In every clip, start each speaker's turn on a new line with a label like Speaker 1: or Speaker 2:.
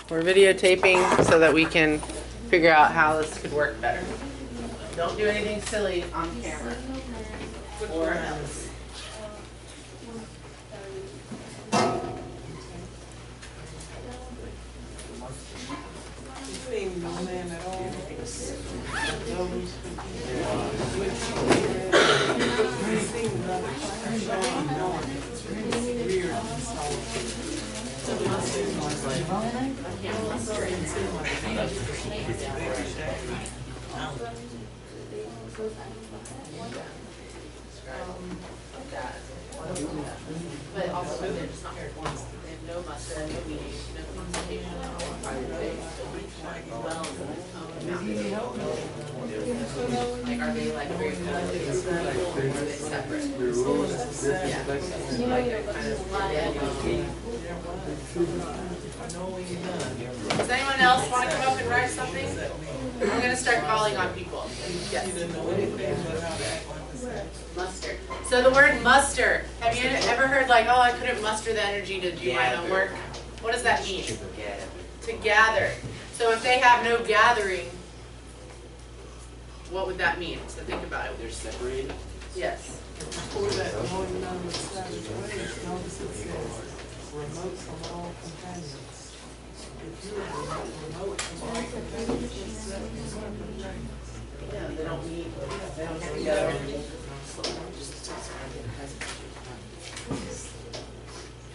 Speaker 1: We're videotaping so that we can figure out how this could work better. Don't do anything silly on camera or else.
Speaker 2: No man at all.
Speaker 1: But also they're just not here once. They have no mustard, no meeting, no consultation, no like, are they like very connected to school or are they separate? Yeah. Like they're kind of Does anyone else want to come up and write something? I'm going to start calling on people. Yes. Mustard. So the word muster. Have you ever heard like, oh, I couldn't muster the energy to do my homework? What does that mean? To gather. So if they have no gathering, what would that mean? So think about it.
Speaker 3: They're separated?
Speaker 1: Yes.
Speaker 2: For that going down the savage ways, notice it says, remote from all companions. If you're remote from all companions, just set
Speaker 1: Yeah, they don't need. They don't get together.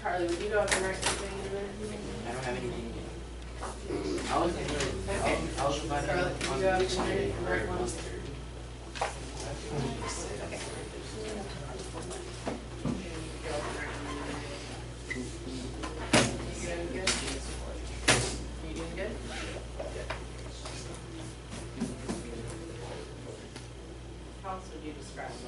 Speaker 1: Charlie, would you go up and write something in there?
Speaker 3: I don't have anything yet. I'll provide
Speaker 1: Charlie,
Speaker 3: it
Speaker 1: can
Speaker 3: on
Speaker 1: you go up
Speaker 3: the
Speaker 1: and
Speaker 3: dictionary
Speaker 1: write one?
Speaker 3: mustard.
Speaker 1: How else would you describe it?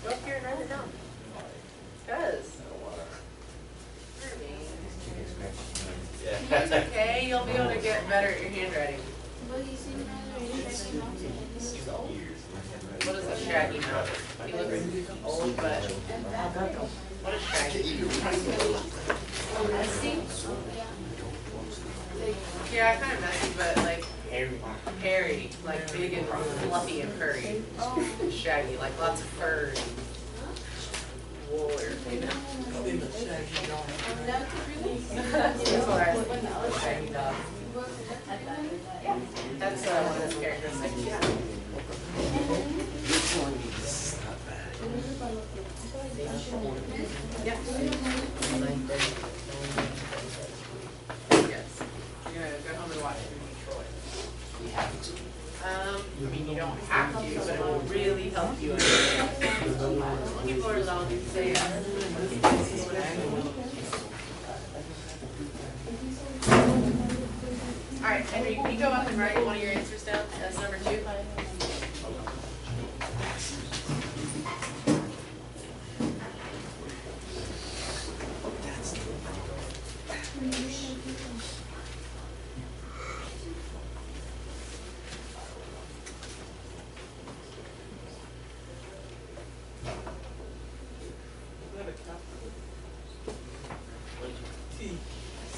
Speaker 1: Go up here and write it down. Because. It's okay, you'll be able to get better at your handwriting. What is a shaggy mouth? He looks old, but what is shaggy? Yeah, kind of messy, but like hairy, like big and fluffy and furry. Shaggy, like lots of fur and wool or you know. That's what I think. Shaggy dog. That's one of his characteristics. Yeah. Yep. Yes. You're gonna go home and watch Detroit.
Speaker 3: We have to.
Speaker 1: I mean, you don't have to, but it will really help you. Looking forward to all you say. All right, Henry, can you go up and write one of your answers down? That's number 2.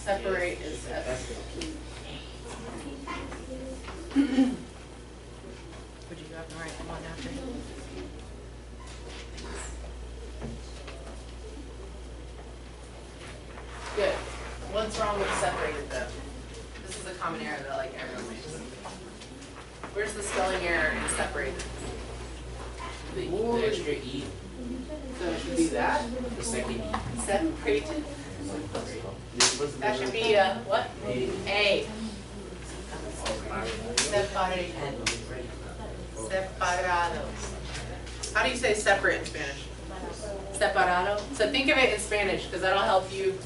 Speaker 1: Separate is S. Would you go up and write one after? Good. What's wrong with separated though? This is a common error that like everyone makes. Where's the spelling error in separated?
Speaker 3: The extra E.
Speaker 1: So it should be that.
Speaker 3: The second E.
Speaker 1: Separated. That should be a, what? A. Separado. Separado. How do you say separate in Spanish? Separado. So think of it in Spanish, because that'll help you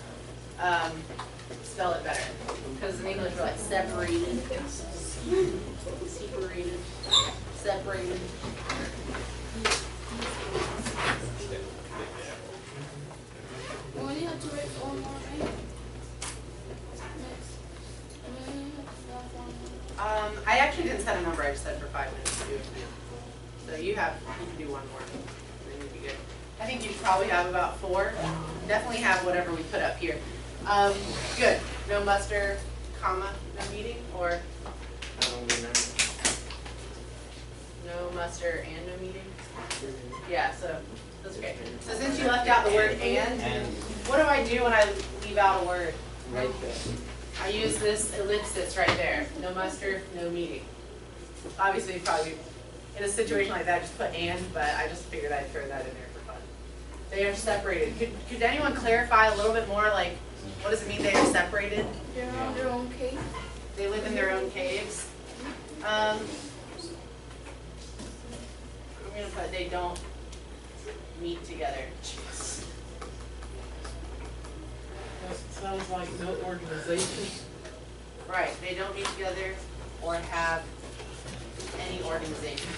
Speaker 1: spell it better. Because in English we're like separated. Separated. Separated.
Speaker 4: We only have to write one more, right? Next.
Speaker 1: I actually didn't set a number, I just said for 5 minutes to do it. So you can do one more, and then you'll be good. I think you probably have about 4. Definitely have whatever we put up here. Good. No muster, comma, no meeting, or no muster and no meeting? Yeah, so that's okay. So since you left out the word and, what do I do when I leave out a word? I use this ellipsis right there. No muster, no meeting. Obviously, probably in a situation like that, just put and, but I just figured I'd throw that in there for fun. They are separated. Could anyone clarify a little bit more, like, what does it mean they are separated?
Speaker 4: They're on their own cave.
Speaker 1: They live in their own caves. I'm going to put they don't meet together.
Speaker 2: That sounds like no organization.
Speaker 1: Right, they don't meet together or have any organization,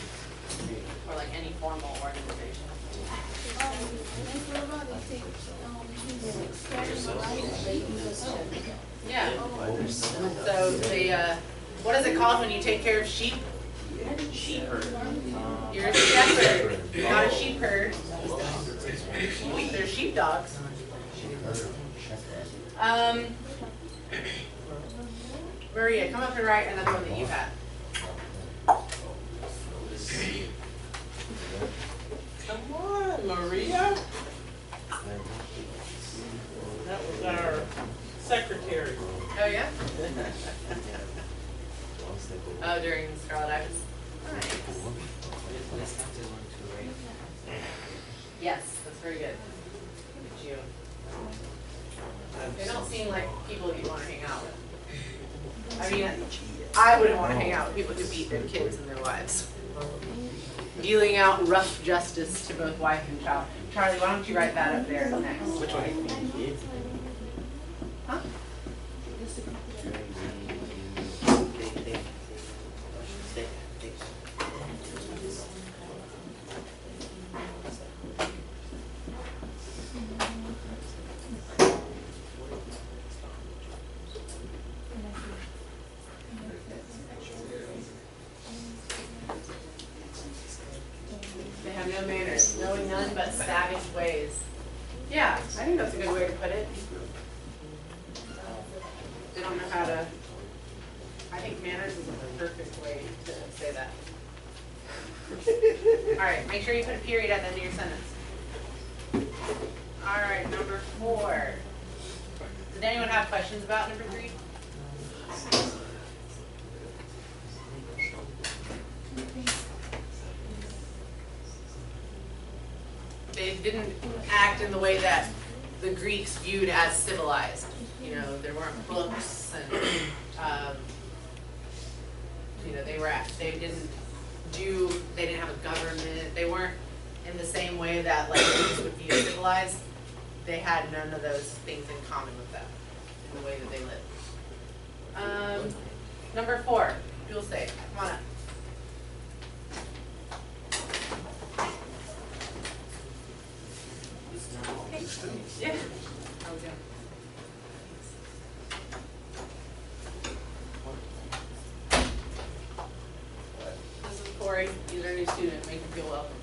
Speaker 1: or like any formal organization.
Speaker 4: And what about they take,
Speaker 1: Yeah. So they, what is it called when you take care of sheep?
Speaker 3: Shepherd.
Speaker 1: You're a shepherd, not a sheep herd. They're sheepdogs. Maria, come up and write another one that you had.
Speaker 2: Come on, Maria. That was our secretary.
Speaker 1: Oh, yeah? Oh, during Scarlet Iris. Nice. Yes, that's very good. Look at you. They don't seem like people you want to hang out with. I mean, I wouldn't want to hang out with people who beat their kids and their wives. Dealing out rough justice to both wife and child. Charlie, why don't you write that up there next?
Speaker 3: Which one?
Speaker 1: Huh? They have no manners, knowing none but savage ways. Yeah, I think that's a good way to put it. They don't know how to, I think manners is a perfect way to say that. All right, make sure you put a period at the end of your sentence. All right, number 4. Did anyone have questions about number 3? They didn't act in the way that the Greeks viewed as civilized. You know, there weren't books and, you know, they didn't have a government. They weren't in the same way that like Greeks would view civilized. They had none of those things in common with them in the way that they lived. Number 4, you'll say, come on up. Yeah. How we doing? This is Corey. He's our new student. Make him feel welcome.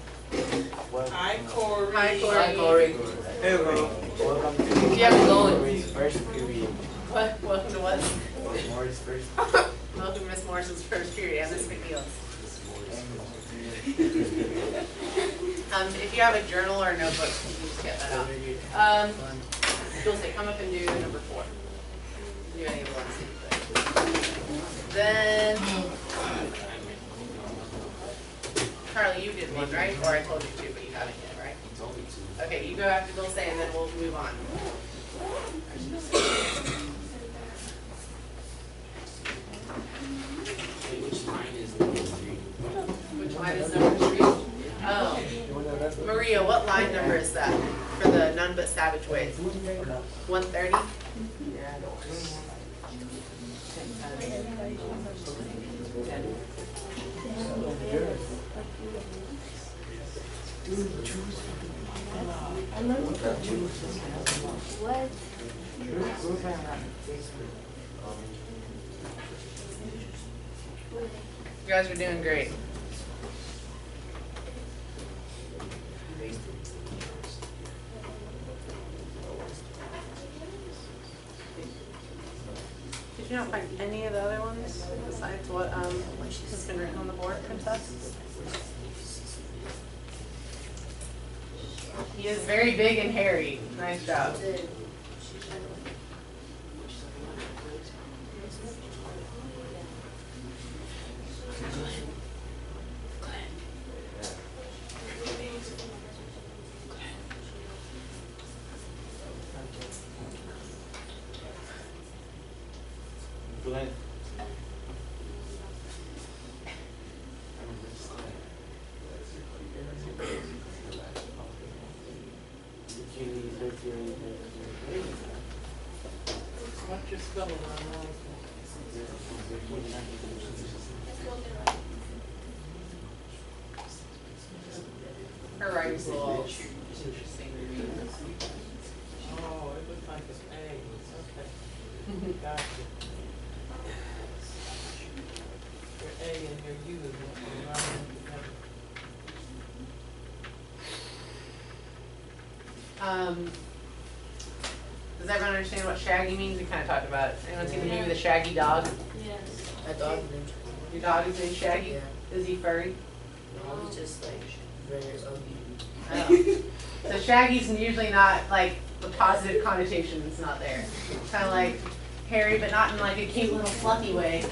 Speaker 2: Hi, Corey.
Speaker 1: Hi, Corey.
Speaker 3: Hi, Corey.
Speaker 2: Hello.
Speaker 3: Welcome to
Speaker 1: Yeah, we're going.
Speaker 3: Corey's first period.
Speaker 1: What? Welcome to what?
Speaker 3: Morris first.
Speaker 1: Welcome to Miss Morrison's first period. And Miss McNeil's. If you have a journal or a notebook, you can just get that out. You'll say, come up and do number 4. Do any of the ones that you put. Then, Charlie, you did one, right? Or I told you to, but you haven't yet, right?
Speaker 3: He told me to.
Speaker 1: Okay, you go after Dulce and then we'll move on. is that for the None But Savage Ways? 130?
Speaker 4: What?
Speaker 1: You guys are doing great. Did you not find any of the other ones besides what has been written on the board, Princess? He is very big and hairy. Nice job.
Speaker 3: Glenn.
Speaker 2: What's your spelling on
Speaker 1: Her writing's a little interesting to read.
Speaker 2: Oh, it looks like it's A. Okay. Gotcha. Your A and your U is running together.
Speaker 1: Does everyone understand what shaggy means? We kind of talked about it. Anyone seen the movie The Shaggy Dog?
Speaker 4: Yes.
Speaker 5: My dog named
Speaker 1: Your dog is named Shaggy?
Speaker 5: Yeah.
Speaker 1: Is he furry?
Speaker 5: No, he's just like very ugly.
Speaker 1: Oh. So shaggy's usually not like the positive connotation is not there. Kind of like hairy, but not in like a cute little fluffy way.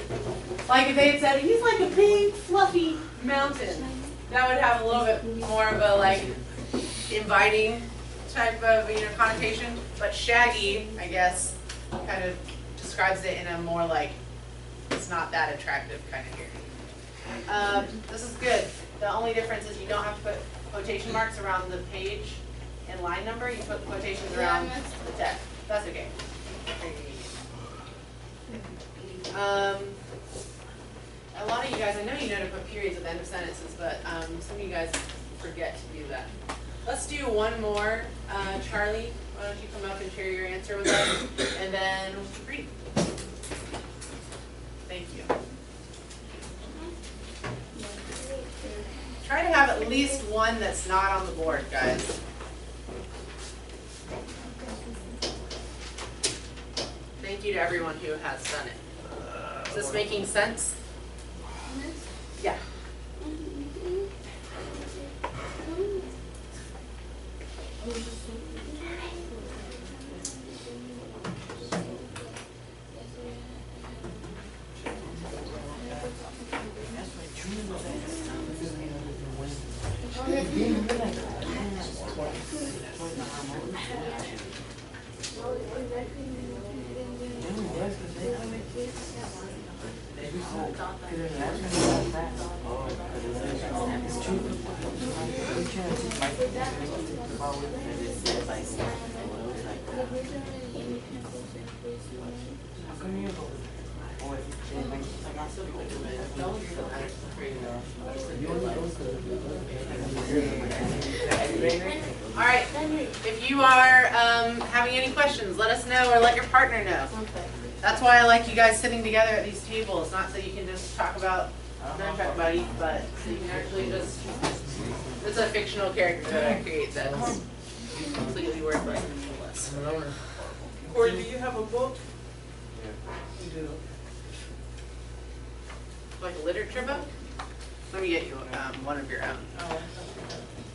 Speaker 1: Like if they had said he's like a big fluffy mountain, that would have a little bit more of a like inviting type of connotation. But shaggy, I guess, kind of describes it in a more like it's not that attractive kind of hairy. This is good. The only difference is you don't have to put quotation marks around the page and line number. You put quotations around the text. That's okay. A lot of you guys, I know you know to put periods at the end of sentences, but some of you guys forget to do that. Let's do one more. Charlie, why don't you come up and share your answer with us, and then we'll keep reading. Thank you. Try to have at least one that's not on the board, guys. Thank you to everyone who has done it. Is this making sense? Yeah. All right, if you are having any questions, let us know or let your partner know. That's why I like you guys sitting together at these tables, not so you can just talk about buddy, but so you can actually just, it's a fictional character that I create that's completely worthless and meaningless.
Speaker 2: Corey, do you have a book? You do.
Speaker 1: Like a literature book? Let me get you one of your own.
Speaker 2: Oh.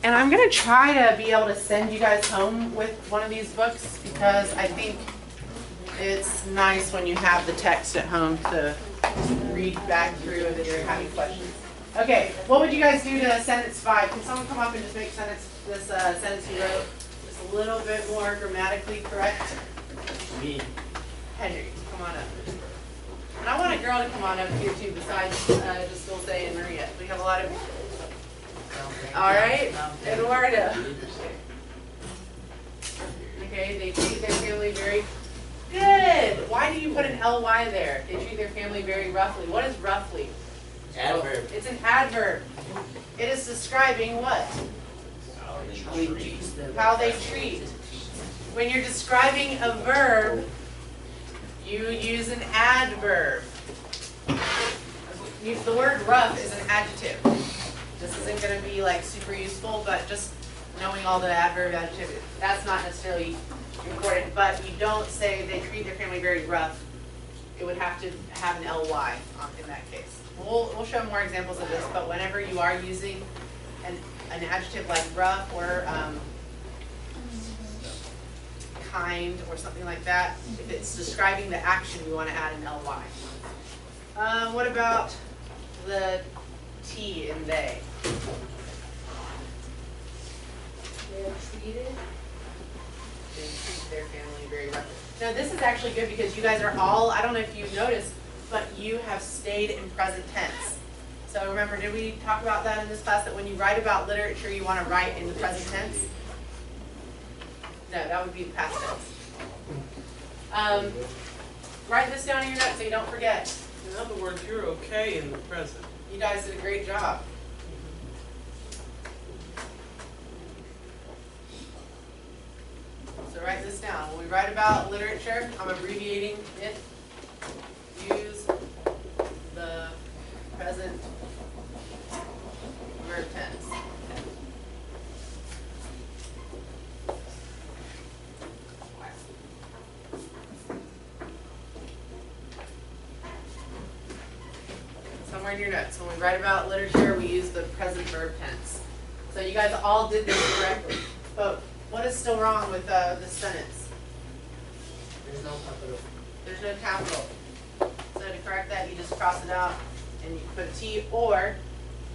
Speaker 1: And I'm going to try to be able to send you guys home with one of these books because I think it's nice when you have the text at home to read back through if you're having questions. Okay, what would you guys do to sentence 5? Can someone come up and just make this sentence you wrote just a little bit more grammatically correct?
Speaker 3: Me.
Speaker 1: Henry, come on up. And I want a girl to come on up here too besides just Dulce and Maria. We have a lot of... All right, Eduardo. Okay, they treat their family very good. Why do you put an ly there? They treat their family very roughly. What is roughly?
Speaker 3: Adverb.
Speaker 1: It's an adverb. It is describing what? How they treat. When you're describing a verb, you use an adverb. The word rough is an adjective. This isn't going to be like super useful, but just knowing all the adverb adjectives, that's not necessarily important, but you don't say they treat their family very rough. It would have to have an ly in that case. We'll show more examples of this, but whenever you are using an adjective like rough or kind or something like that, if it's describing the action, you want to add an ly. What about the T in they?
Speaker 4: They are treated.
Speaker 1: They treat their family very roughly. Now this is actually good because you guys are all, I don't know if you've noticed, but you have stayed in present tense. So remember, did we talk about that in this class, that when you write about literature, you want to write in the present tense? No, that would be the past tense. Write this down in your notes so you don't forget.
Speaker 2: In other words, you're okay in the present.
Speaker 1: You guys did a great job. So write this down. When we write about literature, I'm abbreviating it. Use the present verb tense. Somewhere in your notes, when we write about literature, we use the present verb tense. So you guys all did this correctly. But what is still wrong with this sentence?
Speaker 3: There's no capital.
Speaker 1: There's no capital. So to correct that, you just cross it out and you put a T, or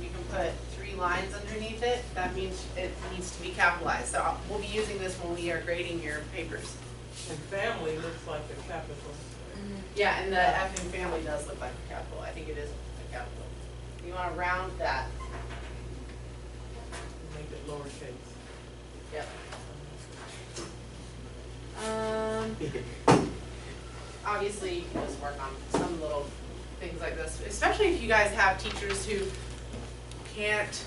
Speaker 1: you can put 3 lines underneath it. That means it needs to be capitalized. So we'll be using this when we are grading your papers.
Speaker 2: And family looks like a capital.
Speaker 1: Yeah, and the F in family does look like a capital. I think it is a capital. You want to round that.
Speaker 2: Make it lowercase.
Speaker 1: Yep. Obviously, you can just work on some little things like this, especially if you guys have teachers who can't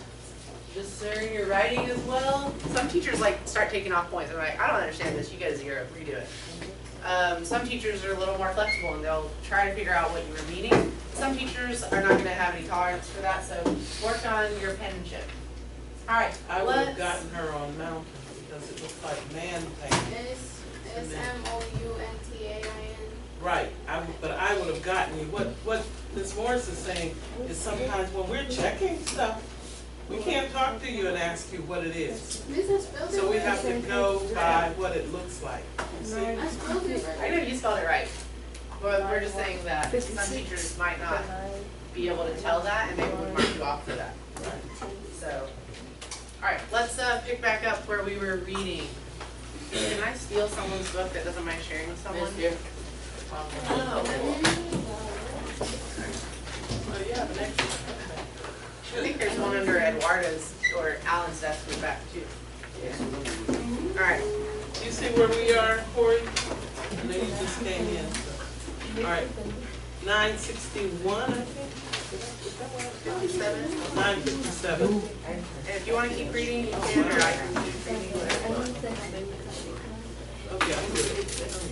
Speaker 1: discern your writing as well. Some teachers like start taking off points. They're like, I don't understand this. You guys redo it. Some teachers are a little more flexible and they'll try to figure out what you were meaning. Some teachers are not going to have any tolerance for that, so work on your penmanship. All right,
Speaker 2: I would have gotten her on mountain because it looks like man paint.
Speaker 4: S-M-O-U-N-T-A-I-N.
Speaker 2: Right, but I would have gotten you. What Ms. Morris is saying is sometimes when we're checking stuff, we can't talk to you and ask you what it is. So we have to go by what it looks like. You see?
Speaker 4: I spelled it
Speaker 1: I
Speaker 4: right.
Speaker 1: know you spelled it right. But we're just saying that some teachers might not be able to tell that and they would mark you off for that. So, all right, let's pick back up where we were reading. Can I steal someone's book that doesn't mind sharing with someone?
Speaker 3: Miss here.
Speaker 1: Oh,
Speaker 2: Oh, yeah, the next one.
Speaker 1: I think there's one under Eduardo's or Alan's desk in the back too. All right.
Speaker 2: You see where we are, Corey? I know you just came in. So. All right, 961, I think. Is that what I said?
Speaker 1: 57.
Speaker 2: 957.
Speaker 1: And if you want to keep reading, you can, or I can keep reading, whatever you want.
Speaker 2: Okay, I'm good.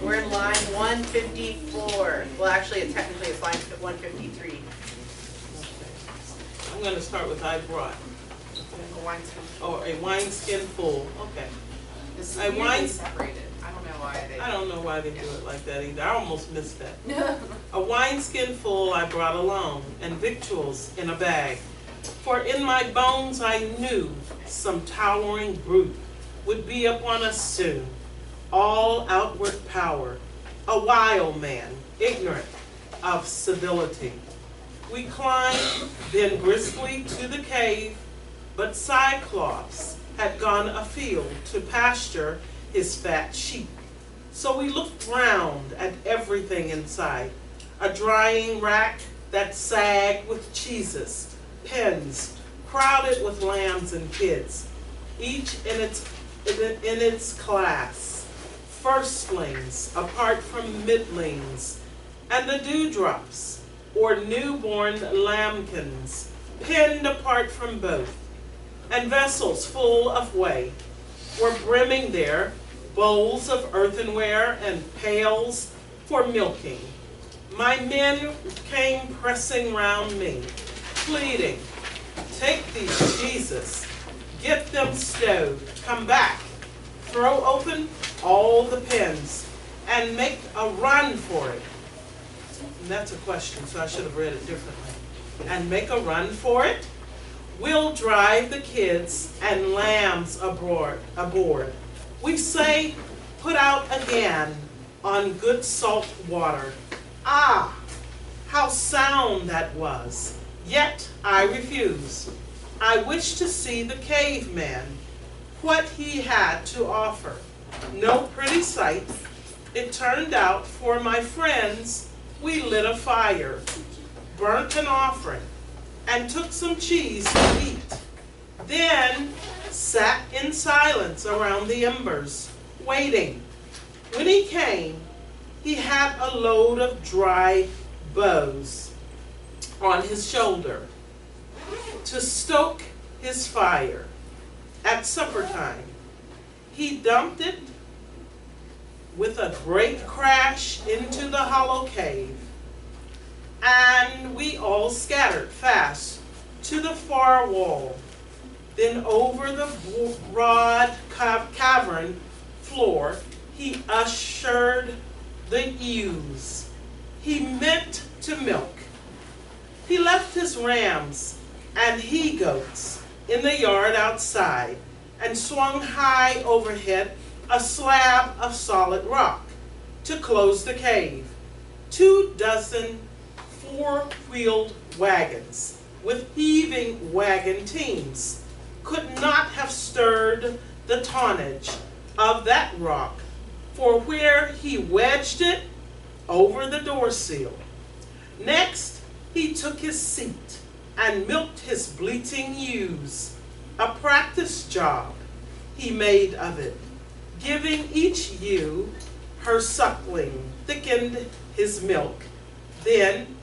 Speaker 1: We're in line 154. Well, actually, technically it's line 153.
Speaker 2: I'm going to start with I brought.
Speaker 1: A wineskin.
Speaker 2: Oh, a wineskin full. Okay.
Speaker 1: This is
Speaker 2: A
Speaker 1: weirdly
Speaker 2: wine-
Speaker 1: separated. I don't know why they.
Speaker 2: I don't know why they do it like that either. I almost missed that. A wineskin full I brought along, and victuals in a bag. For in my bones I knew some towering brute would be upon us soon, all outward power, a wild man, ignorant of civility. We climbed then briskly to the cave, but Cyclops had gone afield to pasture his fat sheep. So we looked round at everything in sight, a drying rack that sagged with cheeses, pens crowded with lambs and kids, each in its class. firstlings apart from middlings, and the dewdrops, or newborn lambkins, pinned apart from both, and vessels full of whey were brimming there, bowls of earthenware and pails for milking. My men came pressing round me, pleading, "Take these cheeses, get them stowed, come back, throw open all the pens, and make a run for it." And that's a question, so I should have read it differently. And make a run for it? We'll drive the kids and lambs aboard. We say, put out again on good salt water. Ah, how sound that was! Yet I refuse. I wish to see the caveman, what he had to offer. No pretty sight. It turned out for my friends, we lit a fire, burnt an offering, and took some cheese to eat. Then sat in silence around the embers, waiting. When he came, he had a load of dry boughs on his shoulder to stoke his fire. At supper time, he dumped it with a great crash into the hollow cave, and we all scattered fast to the far wall. Then over the broad cavern floor, he ushered the ewes he meant to milk. He left his rams and he-goats in the yard outside and swung high overhead a slab of solid rock to close the cave. 24 four-wheeled wagons with heaving wagon teams could not have stirred the tonnage of that rock, for where he wedged it over the door sill. Next, he took his seat and milked his bleating ewes. A practice job he made of it, giving each ewe her suckling, thickened his milk, then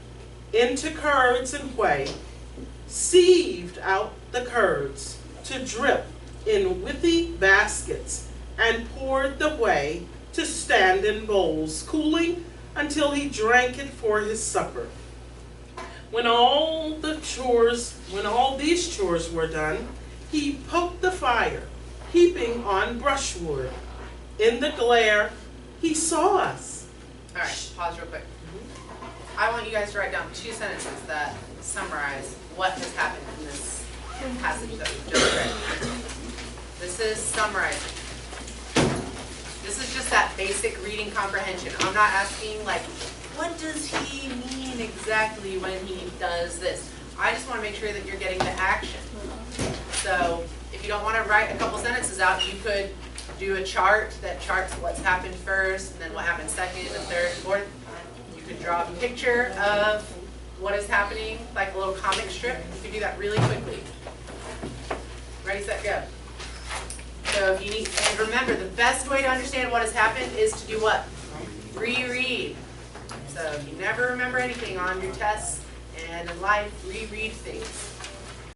Speaker 2: into curds and whey, sieved out the curds to drip in withy baskets, and poured the whey to stand in bowls, cooling until he drank it for his supper. When all these chores were done, he poked the fire, heaping on brushwood. In the glare, he saw us.
Speaker 1: All right, pause real quick. I want you guys to write down 2 sentences that summarize what has happened in this passage that we've just read. This is summarizing. This is just that basic reading comprehension. I'm not asking, like, what does he mean exactly when he does this? I just want to make sure that you're getting the action. So if you don't want to write a couple sentences out, you could do a chart that charts what's happened first, and then what happened second, and third, fourth. You could draw a picture of what is happening, like a little comic strip. You can do that really quickly. Ready, set, go. So if you need, and remember, the best way to understand what has happened is to do what? Reread. So if you never remember anything on your tests and in life, reread things.